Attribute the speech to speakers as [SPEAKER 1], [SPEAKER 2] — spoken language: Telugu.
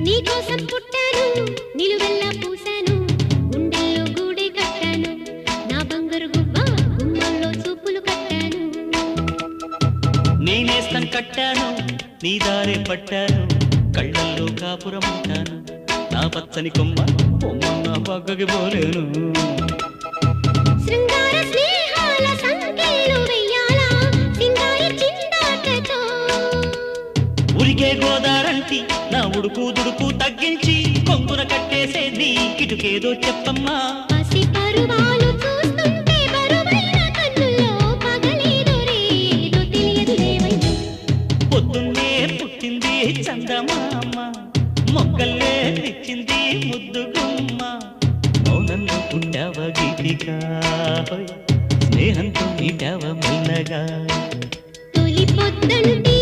[SPEAKER 1] నీకోసం పుట్టాను నిలువెల్లా పూసాను గుండెల్లో గూడే కట్టాను నా బంగారు గువ్వ గుమ్మల్లో చూపులు కట్టాను
[SPEAKER 2] నేనేస్తం కట్టాను నీ దారే పట్టాను కళ్ళల్లో కాపురం ఉంటాను నా పచ్చని కొమ్మ కొమ్మ నా పక్కకి పోలేను
[SPEAKER 1] శృంగార స్నేహాల సంకెళ్ళు వెయ్యాలా సింగారి చిందాటతో
[SPEAKER 2] ఉరికే గోదారంటి నా ఉడుకు దుడుకు తగ్గించి కొంగున కట్టేసే నీ కిటుకేదో చెప్పమ్మా
[SPEAKER 1] పసి పరువాలు చూస్తుంటే బరువైన కన్నుల్లో పగలేదో రేదో తెలియదు లేవయ్యా
[SPEAKER 2] పొద్దున్నే పుట్టింది చందమామ మొక్కల్లే తెచ్చింది ముద్దు గుమ్మ మౌనంలో పుట్టావ గీతిగా స్నేహంతో నీటావ మెల్లగా
[SPEAKER 1] తొలి పొద్దంటి